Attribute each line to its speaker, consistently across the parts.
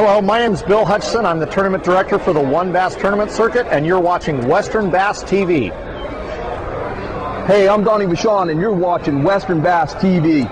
Speaker 1: Hello, my name is Bill Hutchison. I'm the tournament director for the One Bass Tournament Circuit, and you're watching Western Bass TV.
Speaker 2: Hey, I'm Donnie Vachon, and you're watching Western Bass TV.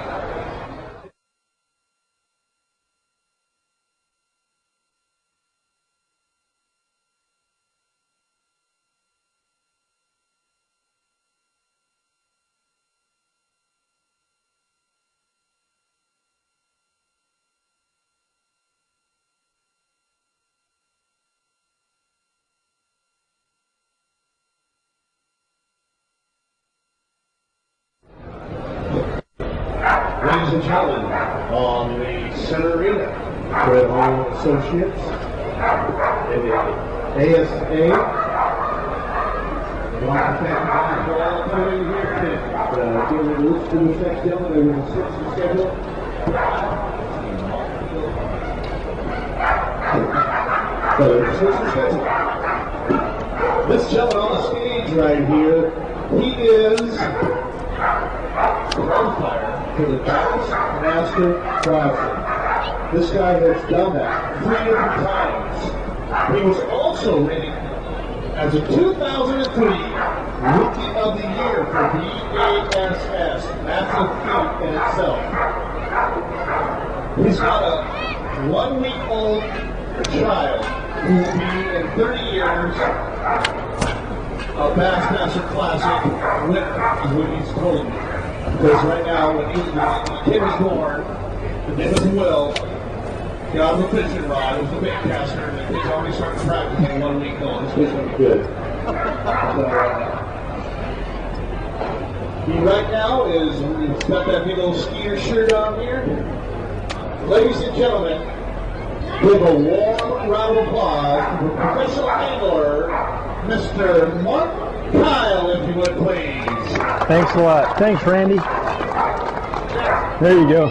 Speaker 3: Ladies and gentlemen, on the center arena, Fred Hall Associates, in the ASA, I'd like to thank you guys for all coming here today. Dealing with Roots to the next gentleman, there was a 6 schedule. This gentleman on the stage right here, he is qualifier for the Bass Master Classic. This guy has done that 3 different times. He was also rated as a 2003 Rookie of the Year for BASS. Massive feat in itself. He's got a 1-week-old child who will be in 30 years a Bass Master Classic winner, is what he's told me. Because right now, when the kid was born, the name was Will, got him a fishing rod, it was a bait caster, and the kid's already starting practicing 1 week old. This kid's going to be good. He right now is, he's got that big old skier shirt on here. Ladies and gentlemen, give a warm round of applause for professional angler, Mr. Mark Kile, if you would please.
Speaker 4: Thanks a lot. Thanks, Randy. There you go.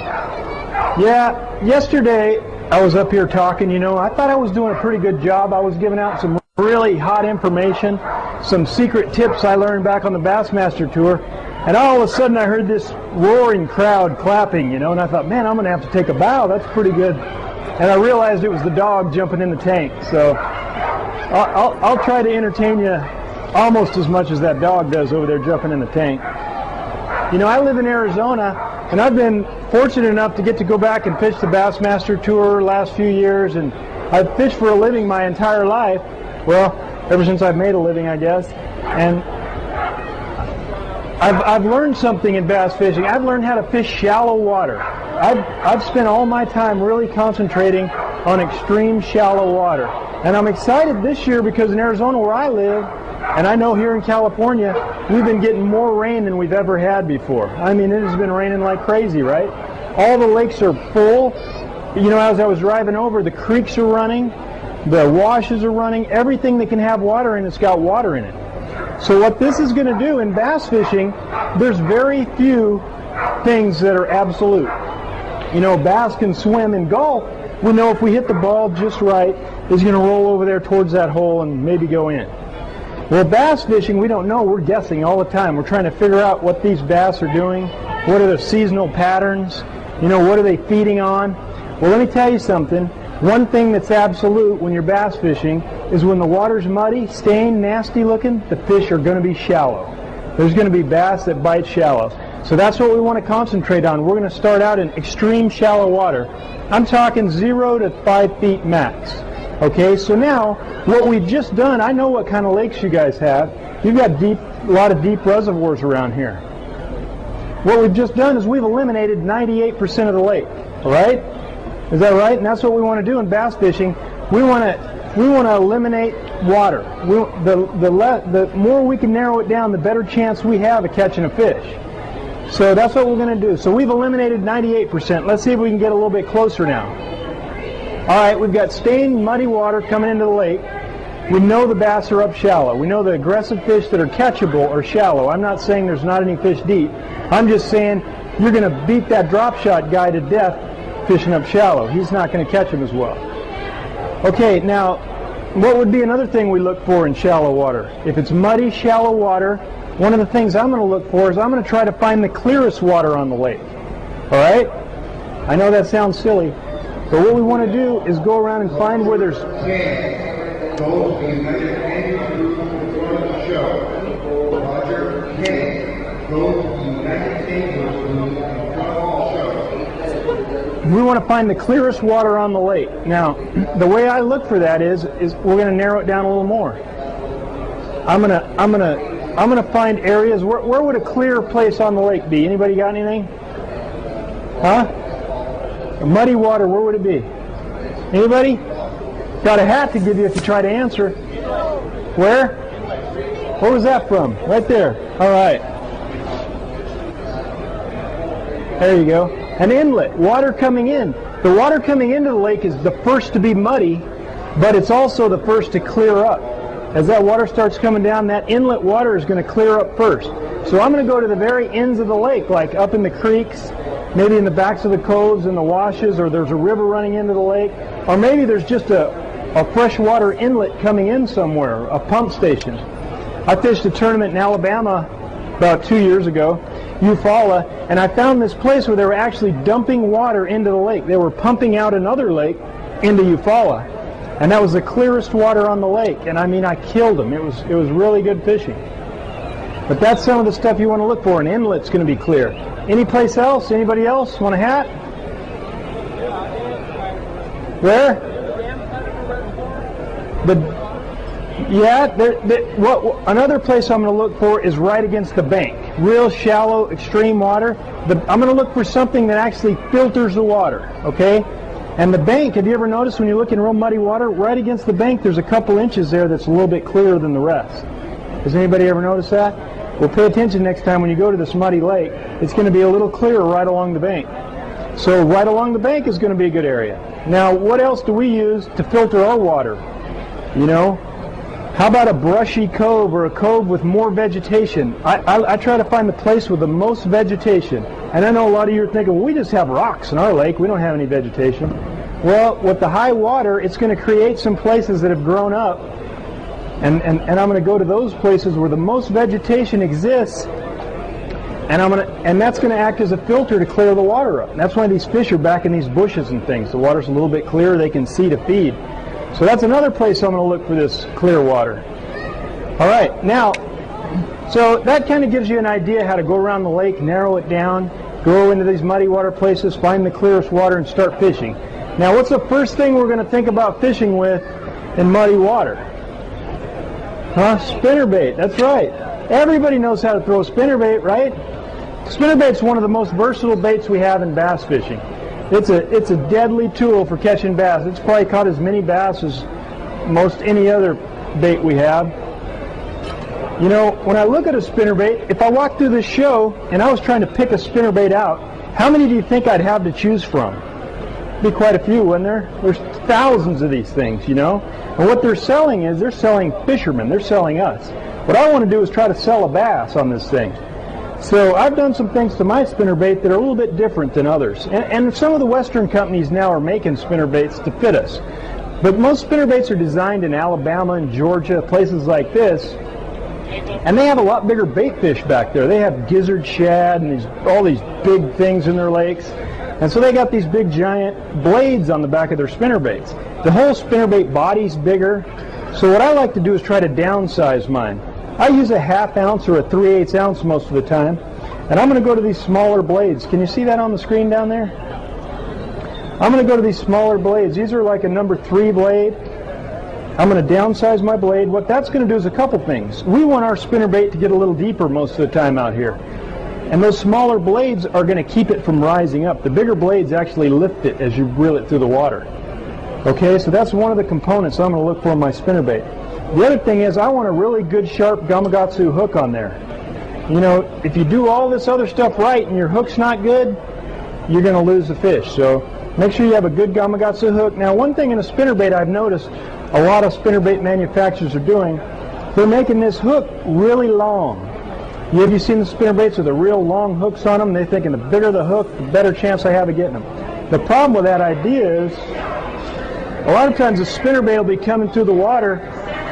Speaker 4: Yeah, yesterday I was up here talking, I thought I was doing a pretty good job. I was giving out some really hot information, some secret tips I learned back on the Bassmaster Tour, and all of a sudden I heard this roaring crowd clapping, and I thought, man, I'm going to have to take a bow. That's pretty good. And I realized it was the dog jumping in the tank. So I'll try to entertain you almost as much as that dog does over there jumping in the tank. I live in Arizona, and I've been fortunate enough to get to go back and fish the Bassmaster Tour last few years, and I've fished for a living my entire life. Well, ever since I've made a living, I guess. And I've learned something in bass fishing. I've learned how to fish shallow water. I've spent all my time really concentrating on extreme shallow water. And I'm excited this year because in Arizona where I live, and I know here in California, we've been getting more rain than we've ever had before. I mean, it has been raining like crazy, right? All the lakes are full. As I was driving over, the creeks are running, the washes are running, everything that can have water in it's got water in it. So what this is going to do in bass fishing, there's very few things that are absolute. Bass can swim in golf. We know if we hit the ball just right, it's going to roll over there towards that hole and maybe go in. Well, bass fishing, we don't know. We're guessing all the time. We're trying to figure out what these bass are doing. What are their seasonal patterns? What are they feeding on? Well, let me tell you something. One thing that's absolute when you're bass fishing is when the water's muddy, stained, nasty looking, the fish are going to be shallow. There's going to be bass that bite shallow. So that's what we want to concentrate on. We're going to start out in extreme shallow water. I'm talking 0 to 5 feet max. Okay, so now what we've just done, I know what kind of lakes you guys have. You've got a lot of deep reservoirs around here. What we've just done is we've eliminated 98% of the lake. All right? Is that right? And that's what we want to do in bass fishing. We want to eliminate water. The more we can narrow it down, the better chance we have of catching a fish. So that's what we're going to do. So we've eliminated 98%. Let's see if we can get a little bit closer now. All right, we've got stained, muddy water coming into the lake. We know the bass are up shallow. We know the aggressive fish that are catchable are shallow. I'm not saying there's not any fish deep. I'm just saying you're going to beat that drop shot guy to death fishing up shallow. He's not going to catch him as well. Okay, now, what would be another thing we look for in shallow water? If it's muddy, shallow water, one of the things I'm going to look for is I'm going to try to find the clearest water on the lake. All right? I know that sounds silly, But what we want to do is go around and find where there's...
Speaker 5: Goes to the United States to the show. Roger King goes to the United States to the show.
Speaker 4: We want to find the clearest water on the lake. Now, the way I look for that is we're going to narrow it down a little more. I'm gonna find areas where would a clear place on the lake be? Anybody got anything? Huh? Muddy water, where would it be? Anybody? Got a hat to give you if you try to answer. Where? Where was that from? Right there. All right. There you go. An inlet. Water coming in. The water coming into the lake is the first to be muddy, but it's also the first to clear up. As that water starts coming down, that inlet water is going to clear up first. So I'm going to go to the very ends of the lake, like up in the creeks, maybe in the backs of the coves and the washes, or there's a river running into the lake, or maybe there's just a freshwater inlet coming in somewhere, a pump station. I fished a tournament in Alabama about 2 years ago, Eufaula, and I found this place where they were actually dumping water into the lake. They were pumping out another lake into Eufaula, and that was the clearest water on the lake. And I mean, I killed them. It was really good fishing. But that's some of the stuff you want to look for. An inlet's going to be clear. Any place else? Anybody else want a hat? Where? Another place I'm going to look for is right against the bank. Real shallow, extreme water. I'm going to look for something that actually filters the water, okay? And the bank, have you ever noticed when you look in real muddy water, right against the bank there's a couple inches there that's a little bit clearer than the rest. Has anybody ever noticed that? Well, pay attention next time when you go to this muddy lake. It's going to be a little clearer right along the bank. So right along the bank is going to be a good area. Now, what else do we use to filter our water? You know, how about a brushy cove or a cove with more vegetation? I try to find the place with the most vegetation. And I know a lot of you are thinking, well, we just have rocks in our lake. We don't have any vegetation. Well, with the high water, it's going to create some places that have grown up. And I'm going to go to those places where the most vegetation exists. And that's going to act as a filter to clear the water up. And that's why these fish are back in these bushes and things. The water's a little bit clearer. They can see to feed. So that's another place I'm going to look for this clear water. All right, now, so that kind of gives you an idea how to go around the lake, narrow it down, go into these muddy water places, find the clearest water, and start fishing. Now, what's the first thing we're going to think about fishing with in muddy water? Huh? Spinnerbait, that's right. Everybody knows how to throw spinnerbait, right? Spinnerbait's one of the most versatile baits we have in bass fishing. It's a deadly tool for catching bass. It's probably caught as many bass as most any other bait we have. You know, when I look at a spinnerbait, if I walked through this show and I was trying to pick a spinnerbait out, how many do you think I'd have to choose from? Be quite a few, wouldn't there? There's thousands of these things, you know. And what they're selling is they're selling fishermen. They're selling us. What I want to do is try to sell a bass on this thing. So I've done some things to my spinnerbait that are a little bit different than others. And some of the Western companies now are making spinnerbaits to fit us. But most spinnerbaits are designed in Alabama and Georgia, places like this. And they have a lot bigger bait fish back there. They have gizzard shad and all these big things in their lakes. And so they got these big giant blades on the back of their spinnerbaits. The whole spinnerbait body's bigger. So what I like to do is try to downsize mine. I use a 1/2 ounce or a 3/8 ounce most of the time. And I'm going to go to these smaller blades. Can you see that on the screen down there? I'm going to go to these smaller blades. These are like a number 3 blade. I'm going to downsize my blade. What that's going to do is a couple things. We want our spinnerbait to get a little deeper most of the time out here. And those smaller blades are going to keep it from rising up. The bigger blades actually lift it as you reel it through the water. Okay, so that's one of the components I'm going to look for in my spinnerbait. The other thing is I want a really good sharp Gamakatsu hook on there. You know, if you do all this other stuff right and your hook's not good, you're going to lose the fish. So make sure you have a good Gamakatsu hook. Now, one thing in a spinnerbait I've noticed a lot of spinnerbait manufacturers are doing, they're making this hook really long. Have you seen the spinnerbaits with the real long hooks on them? They're thinking the bigger the hook, the better chance I have of getting them. The problem with that idea is a lot of times the spinnerbait will be coming through the water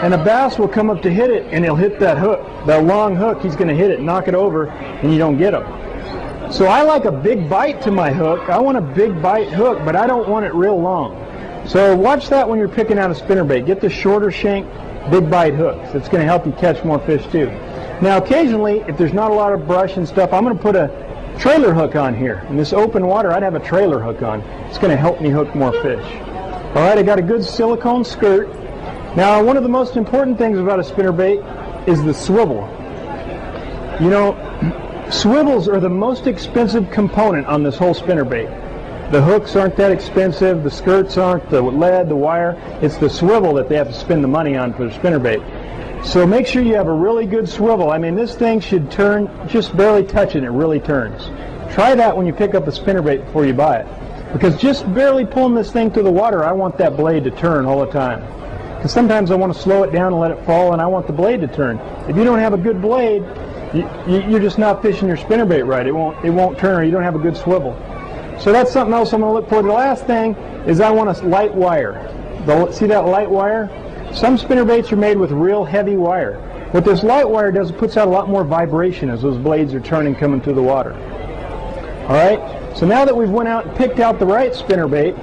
Speaker 4: and a bass will come up to hit it and he'll hit that hook, that long hook. He's going to hit it, knock it over, and you don't get him. So I like a big bite to my hook. I want a big bite hook, but I don't want it real long. So watch that when you're picking out a spinnerbait. Get the shorter shank, big bite hooks. It's going to help you catch more fish too. Now occasionally, if there's not a lot of brush and stuff, I'm going to put a trailer hook on here. In this open water, I'd have a trailer hook on. It's going to help me hook more fish. All right, I got a good silicone skirt. Now, one of the most important things about a spinnerbait is the swivel. You know, swivels are the most expensive component on this whole spinnerbait. The hooks aren't that expensive, the skirts aren't, the lead, the wire. It's the swivel that they have to spend the money on for the spinnerbait. So make sure you have a really good swivel. I mean, this thing should turn, just barely touch it, and it really turns. Try that when you pick up a spinnerbait before you buy it. Because just barely pulling this thing to the water, I want that blade to turn all the time. Because sometimes I want to slow it down and let it fall, and I want the blade to turn. If you don't have a good blade, you're just not fishing your spinnerbait right. It won't turn, or you don't have a good swivel. So that's something else I'm going to look for. The last thing is I want a light wire. See that light wire? Some spinnerbaits are made with real heavy wire. What this light wire does, it puts out a lot more vibration as those blades are turning coming through the water. All right? So now that we've went out and picked out the right spinnerbait,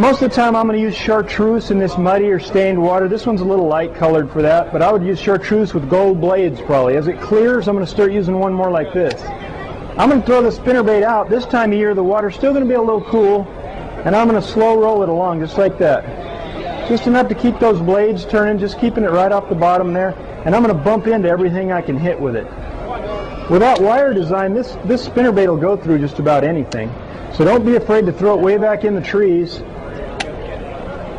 Speaker 4: most of the time I'm going to use chartreuse in this muddy or stained water. This one's a little light colored for that, but I would use chartreuse with gold blades probably. As it clears, I'm going to start using one more like this. I'm going to throw the spinnerbait out. This time of year, the water's still going to be a little cool, and I'm going to slow roll it along just like that. Just enough to keep those blades turning, just keeping it right off the bottom there, and I'm going to bump into everything I can hit with it. With that wire design, this spinnerbait will go through just about anything. So don't be afraid to throw it way back in the trees.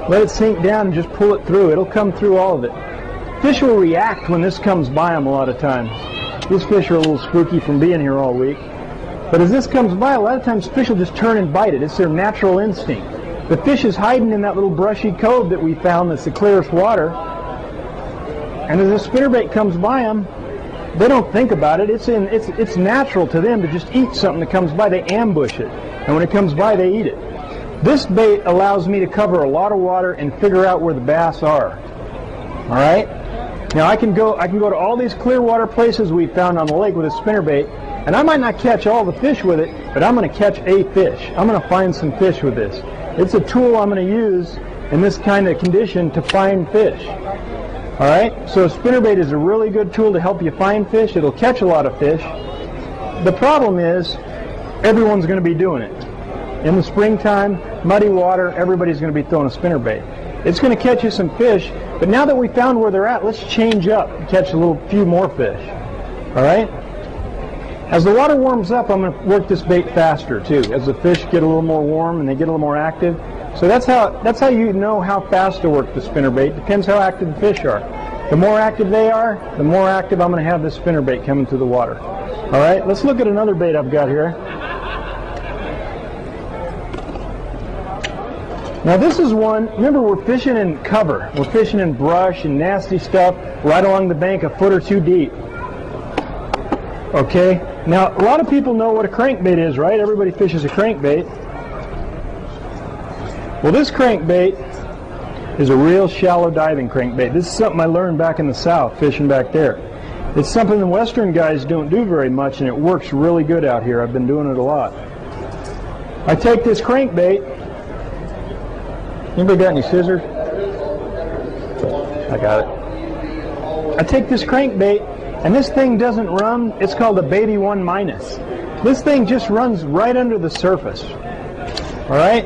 Speaker 4: Let it sink down and just pull it through. It'll come through all of it. Fish will react when this comes by them a lot of times. These fish are a little spooky from being here all week. But as this comes by, a lot of times fish will just turn and bite it. It's their natural instinct. The fish is hiding in that little brushy cove that we found that's the clearest water. And as this spinnerbait comes by them, they don't think about it. It's natural to them to just eat something that comes by. They ambush it. And when it comes by, they eat it. This bait allows me to cover a lot of water and figure out where the bass are. All right? Now I can go to all these clear water places we found on the lake with a spinnerbait, and I might not catch all the fish with it, but I'm going to catch a fish. I'm going to find some fish with this. It's a tool I'm going to use in this kind of condition to find fish. All right? So a spinnerbait is a really good tool to help you find fish. It'll catch a lot of fish. The problem is everyone's going to be doing it. In the springtime, muddy water, everybody's going to be throwing a spinnerbait. It's going to catch you some fish, but now that we found where they're at, let's change up and catch a few more fish. All right? As the water warms up, I'm going to work this bait faster too. As the fish get a little more warm and they get a little more active. So that's how you know how fast to work the spinnerbait. Depends how active the fish are. The more active they are, the more active I'm going to have this spinnerbait coming through the water. All right? Let's look at another bait I've got here. Now this is one, remember we're fishing in cover. We're fishing in brush and nasty stuff right along the bank a foot or two deep. Okay? Now a lot of people know what a crankbait is, right? Everybody fishes a crankbait. Well, this crankbait is a real shallow diving crankbait. This is something I learned back in the South, fishing back there. It's something the Western guys don't do very much, and it works really good out here. I've been doing it a lot. I take this crankbait. Anybody got any scissors? I got it. I take this crankbait, and this thing doesn't run. It's called a Baby 1 minus. This thing just runs right under the surface. All right?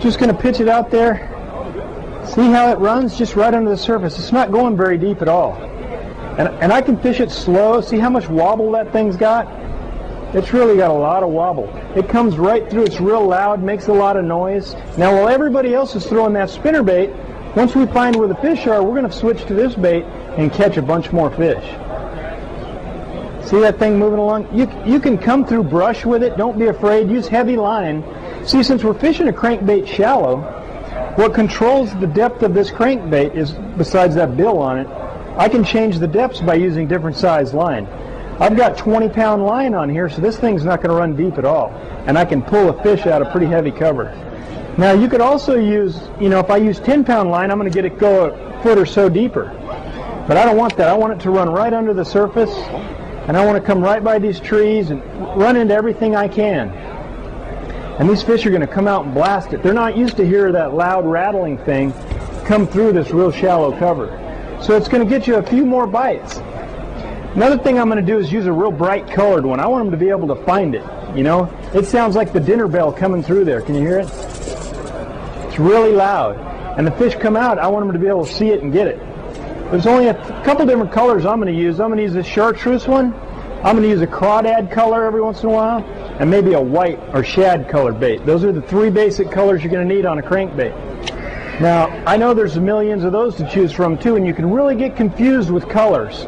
Speaker 4: Just going to pitch it out there. See how it runs? Just right under the surface. It's not going very deep at all. And I can fish it slow. See how much wobble that thing's got? It's really got a lot of wobble. It comes right through. It's real loud, makes a lot of noise. Now, while everybody else is throwing that spinnerbait, once we find where the fish are, we're going to switch to this bait and catch a bunch more fish. See that thing moving along? You can come through brush with it. Don't be afraid. Use heavy line. See, since we're fishing a crankbait shallow, what controls the depth of this crankbait is, besides that bill on it, I can change the depths by using different size line. I've got 20-pound line on here, so this thing's not going to run deep at all. And I can pull a fish out of pretty heavy cover. Now, you could also use, if I use 10-pound line, I'm going to get it go a foot or so deeper. But I don't want that. I want it to run right under the surface. and I want to come right by these trees and run into everything I can. And these fish are going to come out and blast it. They're not used to hear that loud rattling thing come through this real shallow cover. So it's going to get you a few more bites. Another thing I'm going to do is use a real bright colored one. I want them to be able to find it. You know, it sounds like the dinner bell coming through there. Can you hear it? It's really loud. And the fish come out, I want them to be able to see it and get it. There's only a couple different colors I'm going to use. I'm going to use this chartreuse one. I'm going to use a crawdad color every once in a while, and maybe a white or shad colored bait. Those are the three basic colors you're going to need on a crankbait. Now, I know there's millions of those to choose from too, and you can really get confused with colors.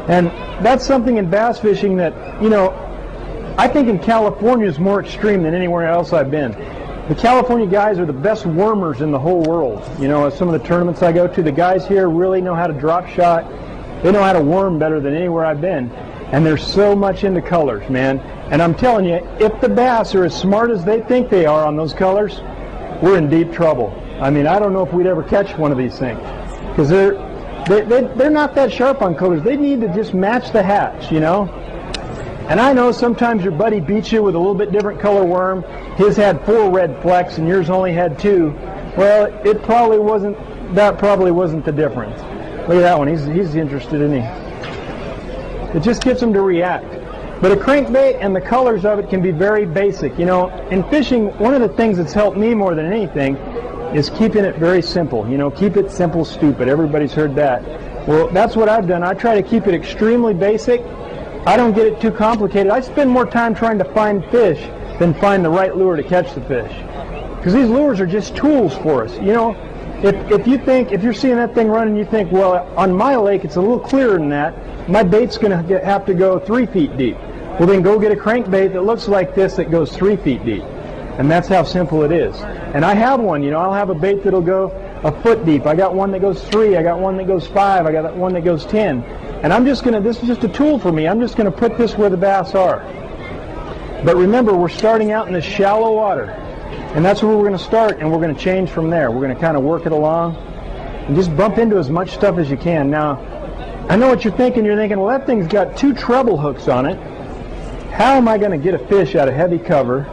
Speaker 4: And that's something in bass fishing that, you know, I think in California is more extreme than anywhere else I've been. The California guys are the best wormers in the whole world. You know, at some of the tournaments I go to, the guys here really know how to drop shot. They know how to worm better than anywhere I've been. And they're so much into colors, man. And I'm telling you, if the bass are as smart as they think they are on those colors, we're in deep trouble. I mean, I don't know if we'd ever catch one of these things. Because they're not that sharp on colors. They need to just match the hatch, you know. And I know sometimes your buddy beats you with a little bit different color worm. His had 4 red flecks and yours only had 2. Well, that probably wasn't the difference. Look at that one. He's interested, isn't he? It just gets him to react. But a crankbait and the colors of it can be very basic. You know, in fishing, one of the things that's helped me more than anything is keeping it very simple. You know, keep it simple, stupid. Everybody's heard that. Well, that's what I've done. I try to keep it extremely basic. I don't get it too complicated. I spend more time trying to find fish than find the right lure to catch the fish. Because these lures are just tools for us. You know, if you're seeing that thing running, you think, well, on my lake it's a little clearer than that. My bait's going to have to go 3 feet deep. Well, then go get a crankbait that looks like this that goes 3 feet deep. And that's how simple it is. And I have one, you know, I'll have a bait that'll go a foot deep. I got one that goes 3, I got one that goes 5, I got one that goes 10. And this is just a tool for me. I'm just going to put this where the bass are. But remember, we're starting out in this shallow water. And that's where we're going to start, and we're going to change from there. We're going to kind of work it along and just bump into as much stuff as you can. Now, I know what you're thinking. You're thinking, well, that thing's got 2 treble hooks on it. How am I going to get a fish out of heavy cover?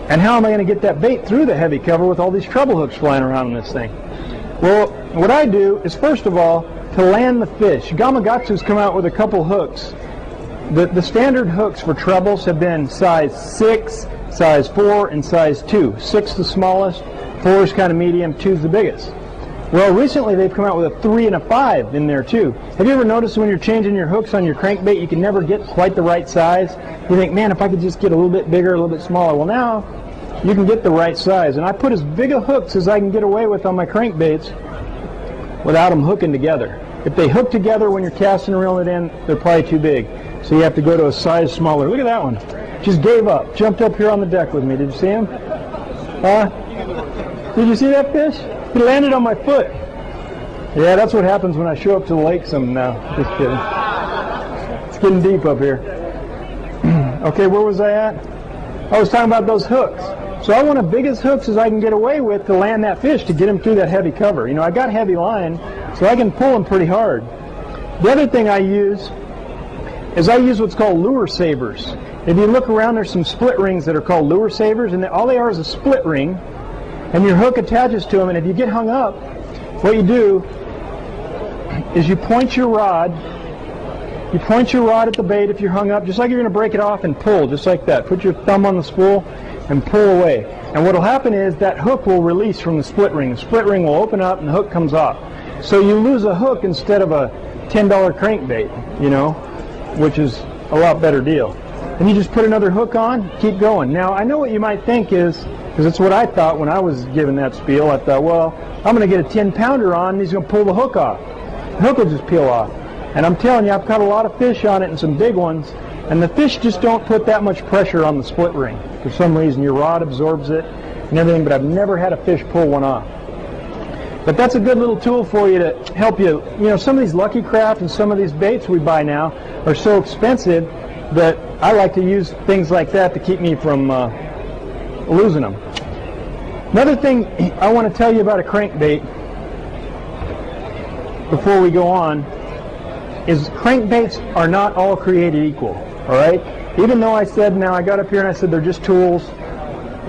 Speaker 4: And how am I going to get that bait through the heavy cover with all these treble hooks flying around on this thing? Well, what I do is, first of all, to land the fish. Gamakatsu's come out with a couple hooks. The standard hooks for trebles have been size 6, size 4, and size 2. 6 the smallest, 4 is kind of medium, 2 is the biggest. Well, recently they've come out with a 3 and a 5 in there too. Have you ever noticed when you're changing your hooks on your crankbait, you can never get quite the right size? You think, man, if I could just get a little bit bigger, a little bit smaller. Well, now you can get the right size. And I put as big of hooks as I can get away with on my crankbaits without them hooking together. If they hook together when you're casting and reeling it in, they're probably too big. So you have to go to a size smaller. Look at that one. Just gave up. Jumped up here on the deck with me. Did you see him? Did you see that fish? He landed on my foot. Yeah, that's what happens when I show up to the lake some now. Just kidding. It's getting deep up here. Okay, where was I at? I was talking about those hooks. So I want as big as hooks as I can get away with to land that fish to get him through that heavy cover. You know, I got heavy line, so I can pull him pretty hard. The other thing I use is I use what's called lure savers. If you look around, there's some split rings that are called lure savers, and all they are is a split ring, and your hook attaches to them, and if you get hung up, what you do is you point your rod at the bait if you're hung up, just like you're going to break it off and pull, just like that. Put your thumb on the spool and pull away. And what will happen is that hook will release from the split ring. The split ring will open up and the hook comes off. So you lose a hook instead of a $10 crankbait, you know, which is a lot better deal. And you just put another hook on, keep going. Now, I know what you might think is, because it's what I thought when I was given that spiel, I thought, well, I'm going to get a 10-pounder on and he's going to pull the hook off. The hook will just peel off. And I'm telling you, I've caught a lot of fish on it and some big ones, and the fish just don't put that much pressure on the split ring. For some reason, your rod absorbs it and everything, but I've never had a fish pull one off. But that's a good little tool for you to help you. You know, some of these Lucky Craft and some of these baits we buy now are so expensive that I like to use things like that to keep me from losing them. Another thing I want to tell you about a crankbait before we go on is crankbaits are not all created equal, all right? Even though I said, now I got up here and I said they're just tools,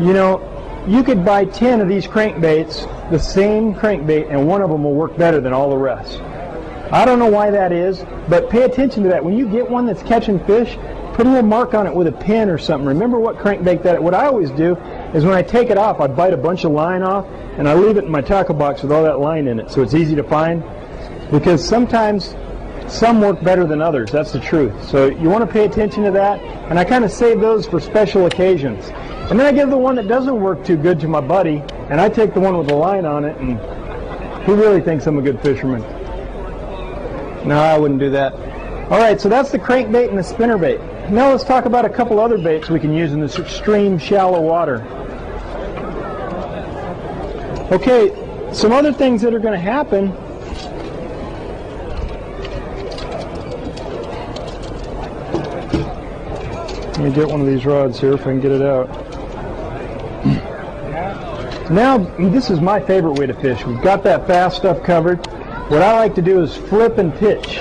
Speaker 4: you know, you could buy 10 of these crankbaits, the same crankbait, and one of them will work better than all the rest. I don't know why that is, but pay attention to that. When you get one that's catching fish, put a little mark on it with a pin or something. Remember what crankbait that is. What I always do is when I take it off, I bite a bunch of line off, and I leave it in my tackle box with all that line in it, so it's easy to find. Because sometimes some work better than others. That's the truth. So you want to pay attention to that, and I kind of save those for special occasions. And then I give the one that doesn't work too good to my buddy, and I take the one with the line on it, and he really thinks I'm a good fisherman. No, I wouldn't do that. All right, so that's the crankbait and the spinnerbait. Now let's talk about a couple other baits we can use in this extreme shallow water. Okay, some other things that are going to happen. Let me get one of these rods here if I can get it out. Now, this is my favorite way to fish. We've got that fast stuff covered. What I like to do is flip and pitch.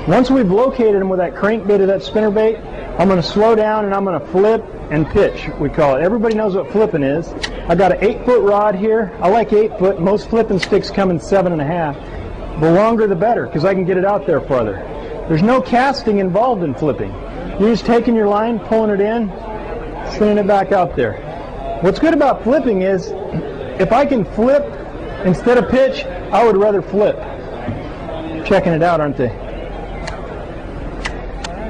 Speaker 4: Once we've located them with that crankbait or that spinnerbait, I'm going to slow down and I'm going to flip and pitch, we call it. Everybody knows what flipping is. I got an 8-foot rod here. I like 8 foot. Most flipping sticks come in 7.5. The longer the better, because I can get it out there farther. There's no casting involved in flipping. You're just taking your line, pulling it in, slinging it back out there. What's good about flipping is, if I can flip instead of pitch, I would rather flip. Checking it out, aren't they?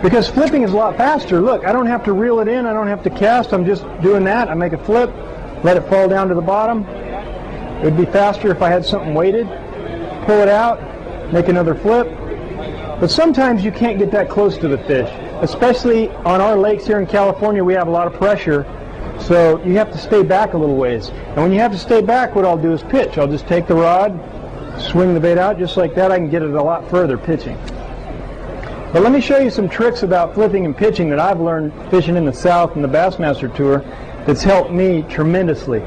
Speaker 4: Because flipping is a lot faster. Look, I don't have to reel it in, I don't have to cast, I'm just doing that. I make a flip, let it fall down to the bottom. It would be faster if I had something weighted. Pull it out, make another flip. But sometimes you can't get that close to the fish. Especially on our lakes here in California, we have a lot of pressure, so you have to stay back a little ways. And when you have to stay back, what I'll do is pitch. I'll just take the rod, swing the bait out just like that. I can get it a lot further pitching. But let me show you some tricks about flipping and pitching that I've learned fishing in the South and the Bassmaster Tour that's helped me tremendously.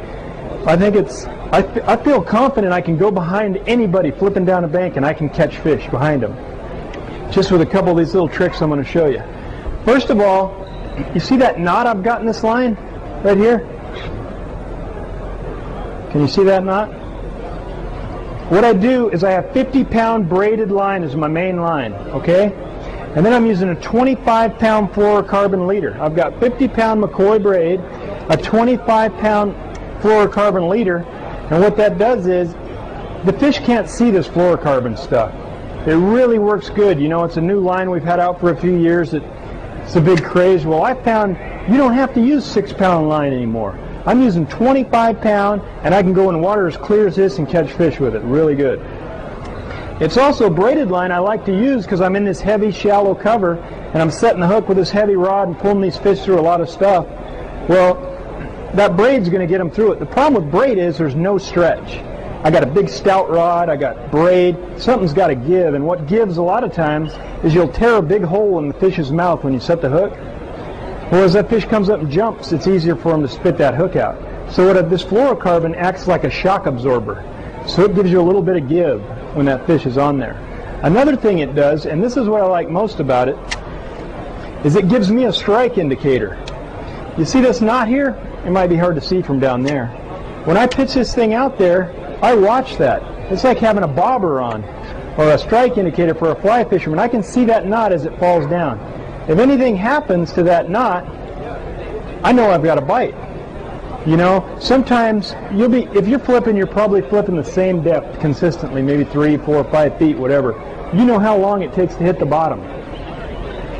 Speaker 4: I feel confident I can go behind anybody flipping down a bank and I can catch fish behind them. Just with a couple of these little tricks I'm going to show you. First of all, you see that knot I've got in this line right here? Can you see that knot? What I do is I have 50-pound braided line as my main line, okay? And then I'm using a 25-pound fluorocarbon leader. I've got 50-pound McCoy braid, a 25-pound fluorocarbon leader, and what that does is the fish can't see this fluorocarbon stuff. It really works good. You know, it's a new line we've had out for a few years. It's a big craze. Well, I found you don't have to use 6-pound line anymore. I'm using 25-pound, and I can go in water as clear as this and catch fish with it. Really good. It's also braided line I like to use because I'm in this heavy, shallow cover, and I'm setting the hook with this heavy rod and pulling these fish through a lot of stuff. Well, that braid's going to get them through it. The problem with braid is there's no stretch. I got a big stout rod, I got braid, something's got to give, and what gives a lot of times is you'll tear a big hole in the fish's mouth when you set the hook. Well, as that fish comes up and jumps, it's easier for him to spit that hook out. So this fluorocarbon acts like a shock absorber, so it gives you a little bit of give when that fish is on there. Another thing it does, and this is what I like most about it, is it gives me a strike indicator. You see this knot here? It might be hard to see from down there. When I pitch this thing out there, I watch that. It's like having a bobber on, or a strike indicator for a fly fisherman. I can see that knot as it falls down. If anything happens to that knot, I know I've got a bite. You know, sometimes if you're flipping, you're probably flipping the same depth consistently, maybe 3, 4, 5 feet, whatever. You know how long it takes to hit the bottom.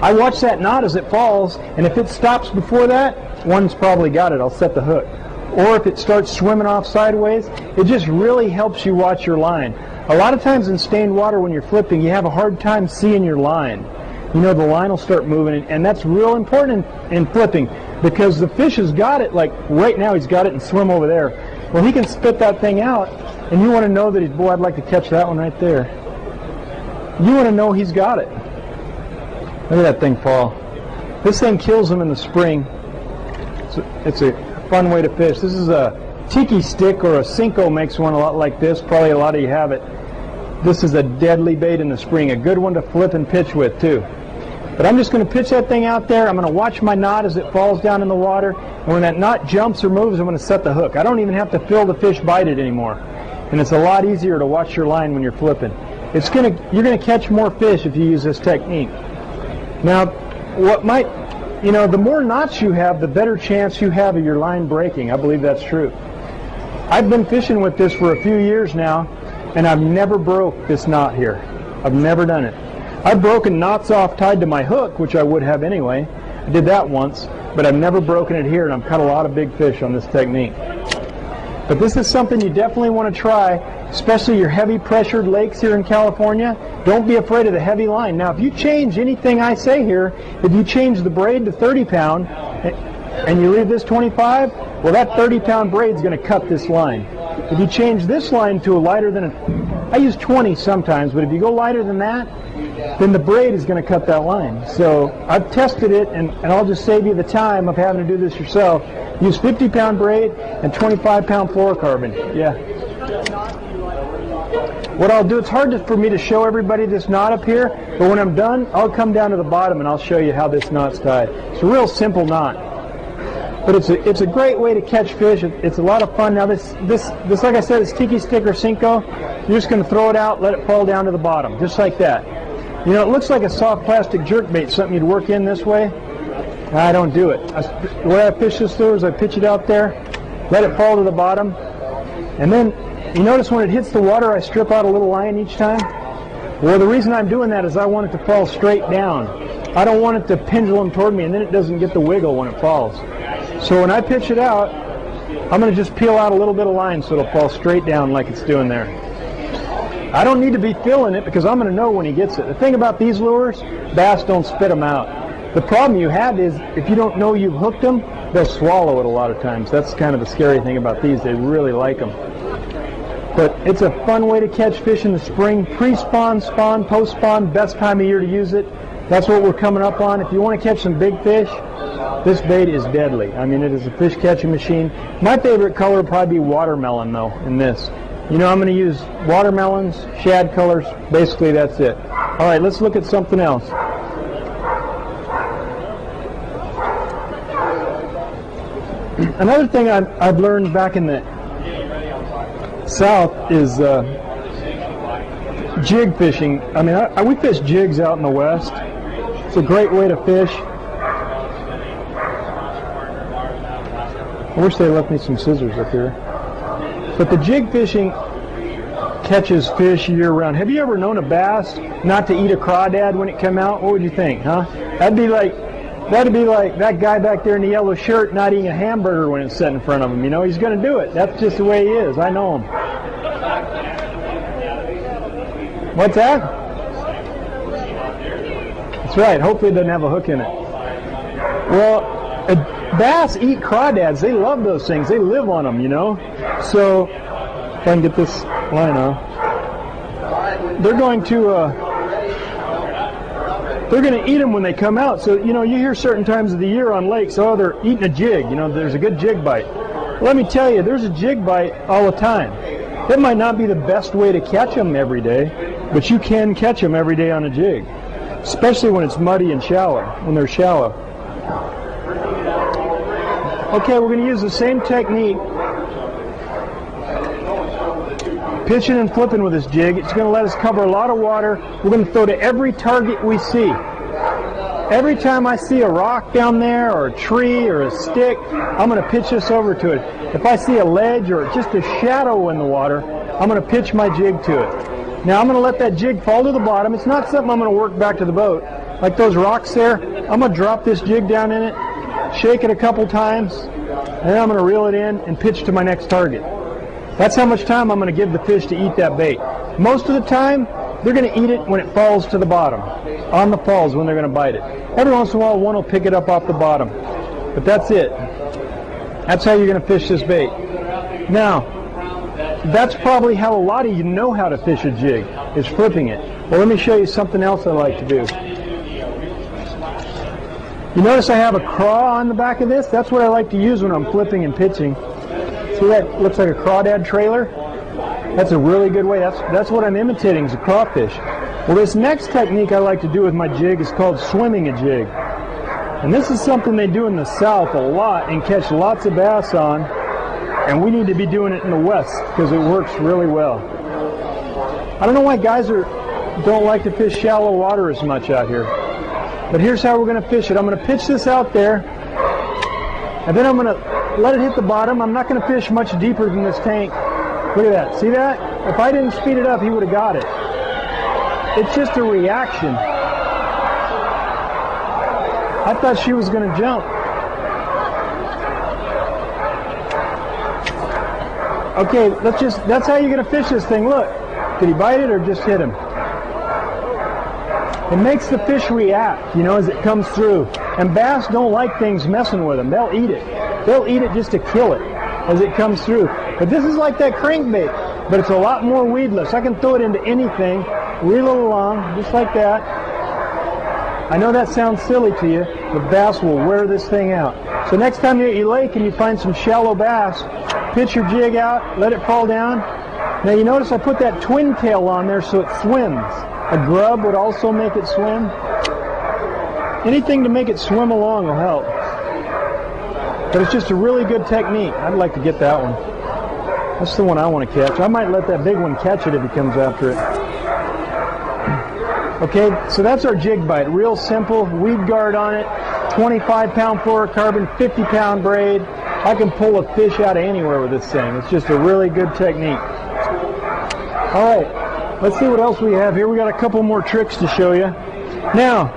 Speaker 4: I watch that knot as it falls, and if it stops before that, one's probably got it. I'll set the hook. Or if it starts swimming off sideways, it just really helps you watch your line. A lot of times in stained water when you're flipping, you have a hard time seeing your line. You know, the line will start moving, and that's real important in flipping because the fish has got it, like right now he's got it and swim over there. Well, he can spit that thing out, and you want to know that boy, I'd like to catch that one right there. You want to know he's got it. Look at that thing fall. This thing kills him in the spring. It's a fun way to fish. This is a tiki stick, or a Cinco makes one a lot like this. Probably a lot of you have it. This is a deadly bait in the spring, a good one to flip and pitch with too. But I'm just going to pitch that thing out there. I'm going to watch my knot as it falls down in the water. And when that knot jumps or moves, I'm going to set the hook. I don't even have to feel the fish bite it anymore. And it's a lot easier to watch your line when you're flipping. You're going to catch more fish if you use this technique. Now, the more knots you have, the better chance you have of your line breaking. I believe that's true. I've been fishing with this for a few years now, and I've never broke this knot here. I've never done it. I've broken knots off tied to my hook, which I would have anyway. I did that once, but I've never broken it here, and I've caught a lot of big fish on this technique. But this is something you definitely want to try, especially your heavy pressured lakes here in California. Don't be afraid of the heavy line. Now, if you change anything I say here, if you change the braid to 30 pound and you leave this 25, well, that 30 pound braid is going to cut this line. If you change this line to a lighter than I use 20 sometimes, but if you go lighter than that, then the braid is going to cut that line. So I've tested it, and I'll just save you the time of having to do this yourself. Use 50 pound braid and 25 pound fluorocarbon. Yeah. What I'll do, it's hard for me to show everybody this knot up here, but when I'm done, I'll come down to the bottom and I'll show you how this knot's tied. It's a real simple knot. But it's a great way to catch fish. It's a lot of fun. Now this like I said, it's tiki stick or Cinco. You're just going to throw it out, let it fall down to the bottom, just like that. You know, it looks like a soft plastic jerkbait, something you'd work in this way. I don't do it. The way I fish this through is I pitch it out there, let it fall to the bottom, and then you notice when it hits the water, I strip out a little line each time. Well, the reason I'm doing that is I want it to fall straight down. I don't want it to pendulum toward me, and then it doesn't get the wiggle when it falls. So when I pitch it out, I'm going to just peel out a little bit of line so it'll fall straight down like it's doing there. I don't need to be feeling it because I'm going to know when he gets it. The thing about these lures, bass don't spit them out. The problem you have is if you don't know you've hooked them, they'll swallow it a lot of times. That's kind of the scary thing about these. They really like them. But it's a fun way to catch fish in the spring. Pre-spawn, spawn, post-spawn, best time of year to use it. That's what we're coming up on. If you want to catch some big fish, this bait is deadly. I mean, it is a fish catching machine. My favorite color would probably be watermelon, though, in this. You know, I'm going to use watermelons, shad colors. Basically, that's it. All right, let's look at something else. Another thing I've learned back in the South is jig fishing. I mean, we fish jigs out in the West. It's a great way to fish. I wish they left me some scissors up here. But the jig fishing catches fish year-round. Have you ever known a bass not to eat a crawdad when it came out? What would you think, huh? That'd be like that guy back there in the yellow shirt not eating a hamburger when it's set in front of him. You know, he's going to do it. That's just the way he is. I know him. What's that? That's right. Hopefully it doesn't have a hook in it. Well, bass eat crawdads. They love those things. They live on them, you know. So, if I can get this line off, they're going to eat them when they come out. So, you know, you hear certain times of the year on lakes, oh, they're eating a jig. You know, there's a good jig bite. Well, let me tell you, there's a jig bite all the time. It might not be the best way to catch them every day, but you can catch them every day on a jig, especially when it's muddy and shallow, when they're shallow. Okay, we're going to use the same technique, pitching and flipping with this jig. It's going to let us cover a lot of water. We're going to throw to every target we see. Every time I see a rock down there or a tree or a stick, I'm going to pitch this over to it. If I see a ledge or just a shadow in the water, I'm going to pitch my jig to it. Now I'm going to let that jig fall to the bottom. It's not something I'm going to work back to the boat. Like those rocks there, I'm going to drop this jig down in it, shake it a couple times, and then I'm going to reel it in and pitch to my next target. That's how much time I'm going to give the fish to eat that bait. Most of the time, they're going to eat it when it falls to the bottom. On the falls when they're going to bite it. Every once in a while, one will pick it up off the bottom. But that's it. That's how you're going to fish this bait. Now, that's probably how a lot of you know how to fish a jig, is flipping it. Well, let me show you something else I like to do. You notice I have a craw on the back of this? That's what I like to use when I'm flipping and pitching. See that looks like a crawdad trailer? That's a really good way. That's what I'm imitating is a crawfish. Well, this next technique I like to do with my jig is called swimming a jig. And this is something they do in the South a lot and catch lots of bass on. And we need to be doing it in the West because it works really well. I don't know why guys don't like to fish shallow water as much out here. But here's how we're going to fish it. I'm going to pitch this out there. And then I'm going to let it hit the bottom. I'm not going to fish much deeper than this tank. Look at that. See that? If I didn't speed it up, he would have got it. It's just a reaction. I thought she was going to jump. Okay, that's how you're going to fish this thing. Look. Did he bite it or just hit him? It makes the fish react, you know, as it comes through. And bass don't like things messing with them. They'll eat it. They'll eat it just to kill it as it comes through. But this is like that crankbait, but it's a lot more weedless. I can throw it into anything, reel it along, just like that. I know that sounds silly to you, but bass will wear this thing out. So next time you're at your lake and you find some shallow bass, pitch your jig out, let it fall down. Now you notice I put that twin tail on there so it swims. A grub would also make it swim. Anything to make it swim along will help. But it's just a really good technique. I'd like to get that one. That's the one I want to catch. I might let that big one catch it if he comes after it. Okay, so that's our jig bite. Real simple, weed guard on it, 25-pound fluorocarbon, 50-pound braid. I can pull a fish out of anywhere with this thing. It's just a really good technique. All right, let's see what else we have here. We got a couple more tricks to show you. Now,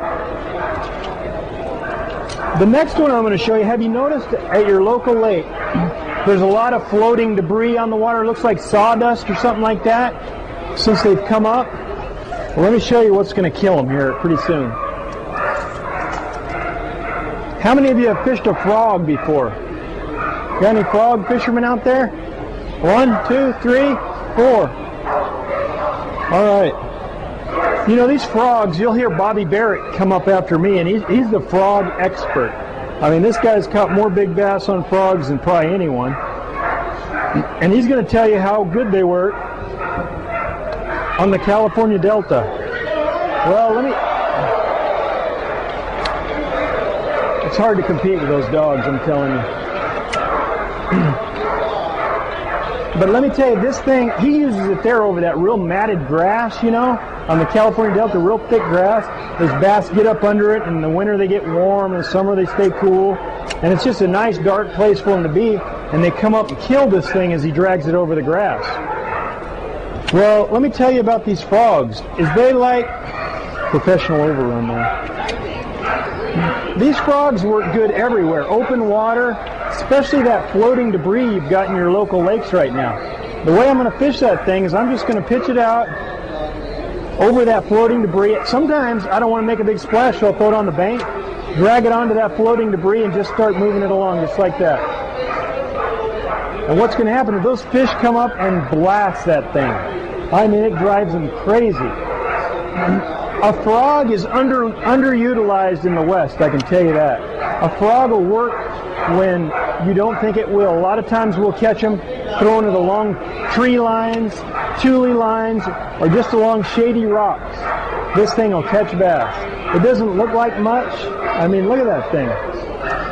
Speaker 4: the next one I'm going to show you, have you noticed at your local lake, there's a lot of floating debris on the water. It looks like sawdust or something like that since they've come up. Well, let me show you what's going to kill them here pretty soon. How many of you have fished a frog before? Got any frog fishermen out there? 1, 2, 3, 4. All right. You know, these frogs, you'll hear Bobby Barrett come up after me, and he's the frog expert. I mean, this guy's caught more big bass on frogs than probably anyone. And he's going to tell you how good they were on the California Delta. Well, it's hard to compete with those dogs, I'm telling you. But let me tell you, this thing, he uses it there over that real matted grass, you know, on the California Delta, real thick grass. Those bass get up under it, and in the winter they get warm, in the summer they stay cool. And it's just a nice dark place for them to be, and they come up and kill this thing as he drags it over the grass. Well, let me tell you about these frogs. Is they like professional overrun there. These frogs work good everywhere. Open water, especially that floating debris you've got in your local lakes right now. The way I'm going to fish that thing is I'm just going to pitch it out over that floating debris. Sometimes I don't want to make a big splash, so I'll throw it on the bank, drag it onto that floating debris, and just start moving it along just like that. And what's going to happen is those fish come up and blast that thing. I mean, it drives them crazy. A frog is underutilized in the West, I can tell you that. A frog will work when you don't think it will. A lot of times we'll catch them throwing it along tree lines, tule lines, or just along shady rocks. This thing will catch bass. It doesn't look like much. I mean, look at that thing.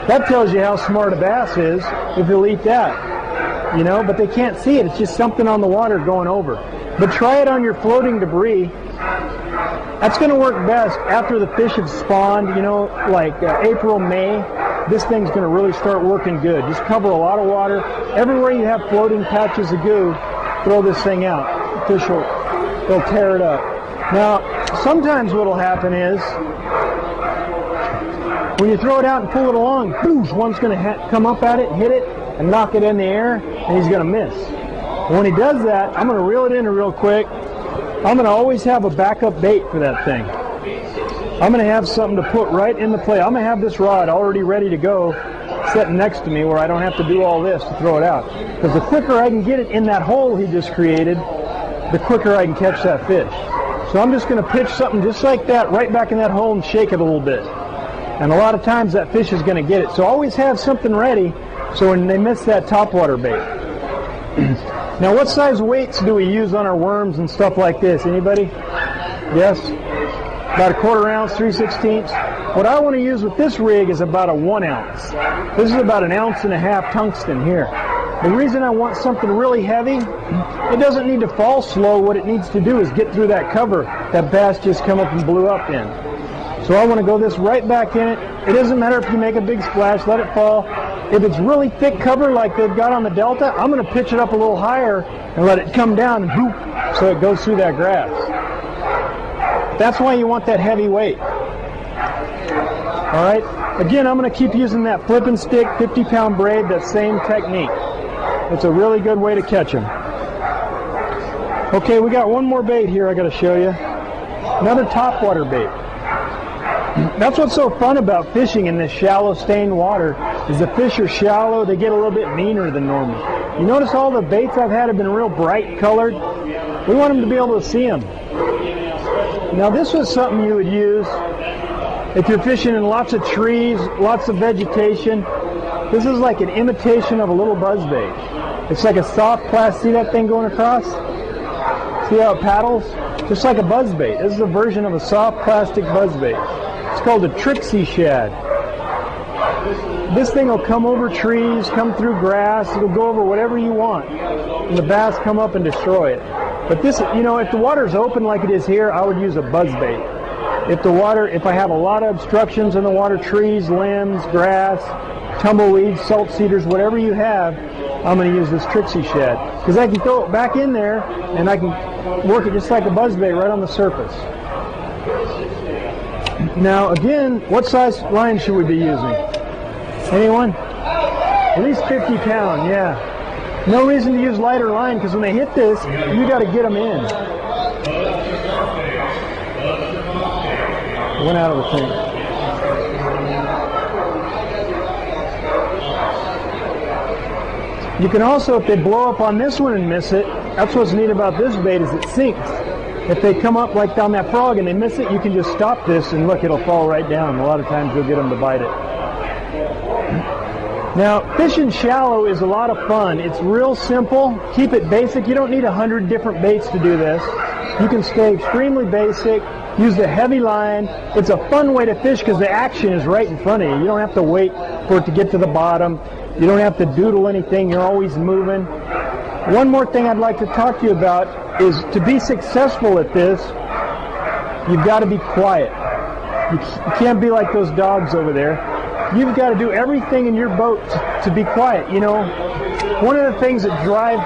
Speaker 4: That tells you how smart a bass is if he'll eat that. You know, but they can't see it. It's just something on the water going over. But try it on your floating debris. That's going to work best after the fish have spawned, you know, like April, May. This thing's going to really start working good. Just cover a lot of water. Everywhere you have floating patches of goo, throw this thing out. The fish they'll tear it up. Now, sometimes what will happen is, when you throw it out and pull it along, boosh, one's going to come up at it, hit it, and knock it in the air, and he's going to miss. When he does that, I'm going to reel it in real quick. I'm going to always have a backup bait for that thing. I'm going to have something to put right in the play. I'm going to have this rod already ready to go, sitting next to me where I don't have to do all this to throw it out. Because the quicker I can get it in that hole he just created, the quicker I can catch that fish. So I'm just going to pitch something just like that right back in that hole and shake it a little bit. And a lot of times that fish is going to get it. So always have something ready so when they miss that topwater bait. Now, what size weights do we use on our worms and stuff like this? Anybody? Yes? About a 1/4 ounce, 3/16. What I want to use with this rig is about a 1 ounce. This is about 1.5 ounces tungsten here. The reason I want something really heavy, it doesn't need to fall slow. What it needs to do is get through that cover that bass just come up and blew up in. So I want to go this right back in it. It doesn't matter if you make a big splash, let it fall. If it's really thick cover like they've got on the Delta, I'm going to pitch it up a little higher and let it come down and whoop, so it goes through that grass. That's why you want that heavy weight. All right. Again, I'm going to keep using that flip and stick 50-pound braid, that same technique. It's a really good way to catch them. Okay, we got one more bait here I got to show you. Another topwater bait. That's what's so fun about fishing in this shallow stained water is the fish are shallow, they get a little bit meaner than normal. You notice all the baits I've had have been real bright colored? We want them to be able to see them. Now this was something you would use if you're fishing in lots of trees, lots of vegetation. This is like an imitation of a little buzzbait. It's like a soft plastic. See that thing going across? See how it paddles? Just like a buzzbait. This is a version of a soft plastic buzzbait. It's called a Trixie shad. This thing will come over trees, come through grass, it'll go over whatever you want. And the bass come up and destroy it. But this, you know, if the water's open like it is here, I would use a buzzbait. If I have a lot of obstructions in the water, trees, limbs, grass, tumbleweeds, salt cedars, whatever you have, I'm going to use this Trixie shad. Because I can throw it back in there and I can work it just like a buzzbait right on the surface. Now again, what size line should we be using? Anyone? At least 50 pound, yeah. No reason to use lighter line because when they hit this, you got to get them in. Went out of the thing. You can also, if they blow up on this one and miss it, that's what's neat about this bait is it sinks. If they come up like down that frog and they miss it, you can just stop this and look, it'll fall right down. A lot of times you'll get them to bite it. Now, fishing shallow is a lot of fun. It's real simple. Keep it basic. You don't need 100 different baits to do this. You can stay extremely basic. Use the heavy line. It's a fun way to fish because the action is right in front of you. You don't have to wait for it to get to the bottom. You don't have to doodle anything. You're always moving. One more thing I'd like to talk to you about is to be successful at this, you've got to be quiet. You can't be like those dogs over there. You've got to do everything in your boat to be quiet. You know, one of the things that drive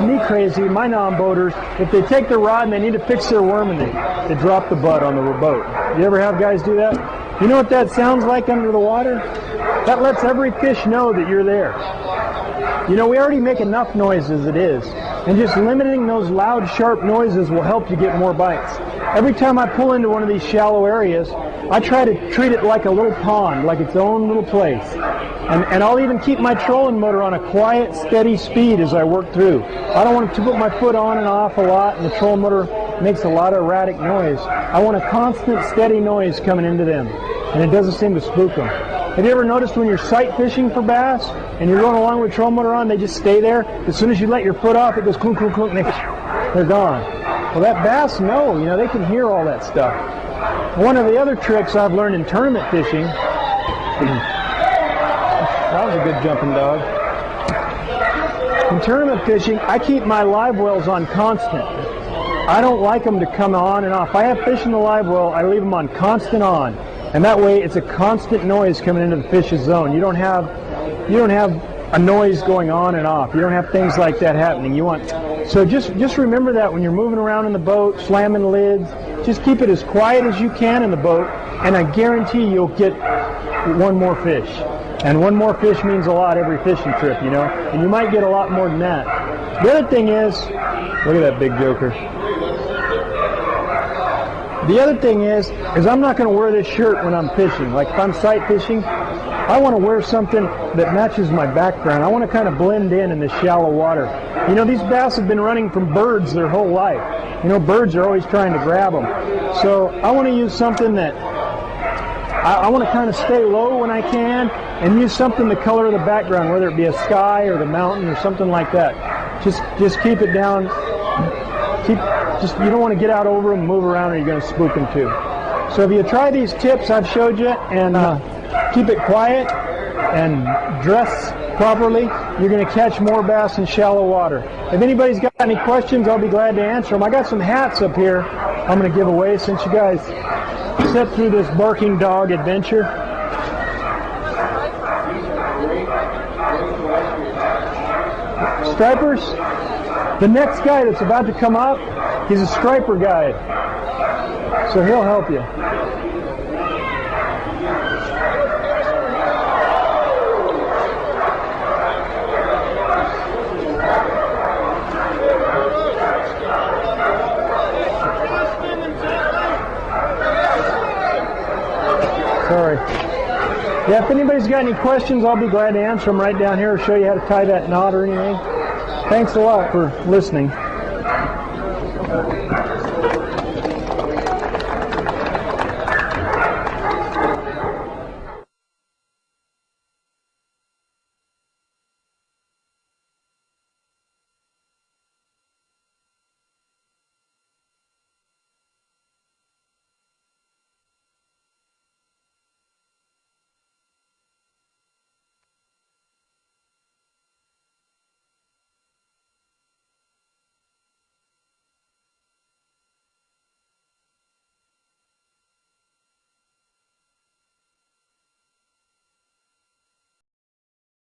Speaker 4: me crazy, my non-boaters, if they take their rod and they need to fix their worm and they drop the butt on the boat. You ever have guys do that? You know what that sounds like under the water? That lets every fish know that you're there. You know, we already make enough noise as it is, and just limiting those loud, sharp noises will help you get more bites. Every time I pull into one of these shallow areas, I try to treat it like a little pond, like its own little place. And I'll even keep my trolling motor on a quiet, steady speed as I work through. I don't want to put my foot on and off a lot, and the trolling motor makes a lot of erratic noise. I want a constant, steady noise coming into them, and it doesn't seem to spook them. Have you ever noticed when you're sight fishing for bass and you're going along with trolling motor on, they just stay there? As soon as you let your foot off, it goes clunk, clunk, clunk, and they're gone. Well, that bass know, you know, they can hear all that stuff. One of the other tricks I've learned in tournament fishing, that was a good jumping dog. In tournament fishing, I keep my live wells on constant. I don't like them to come on and off. If I have fish in the live well, I leave them on constant on. And that way it's a constant noise coming into the fish's zone. You don't have a noise going on and off. You don't have things like that happening. So just remember that when you're moving around in the boat, slamming lids, just keep it as quiet as you can in the boat, and I guarantee you'll get one more fish. And one more fish means a lot every fishing trip, you know, and you might get a lot more than that. The other thing is, look at that big joker. The other thing is I'm not going to wear this shirt when I'm fishing. Like if I'm sight fishing, I want to wear something that matches my background. I want to kind of blend in this shallow water. You know, these bass have been running from birds their whole life. You know, birds are always trying to grab them. So I want to use something that I want to kind of stay low when I can and use something to color the background, whether it be a sky or the mountain or something like that. Just keep it down. You don't want to get out over them and move around or you're going to spook them too. So if you try these tips I've showed you and keep it quiet and dress properly, you're going to catch more bass in shallow water. If anybody's got any questions, I'll be glad to answer them. I got some hats up here I'm going to give away since you guys sit through this barking dog adventure. Stripers, the next guy that's about to come up, he's a striper guide, so he'll help you. Sorry. Yeah, if anybody's got any questions, I'll be glad to answer them right down here or show you how to tie that knot or anything. Thanks a lot for listening.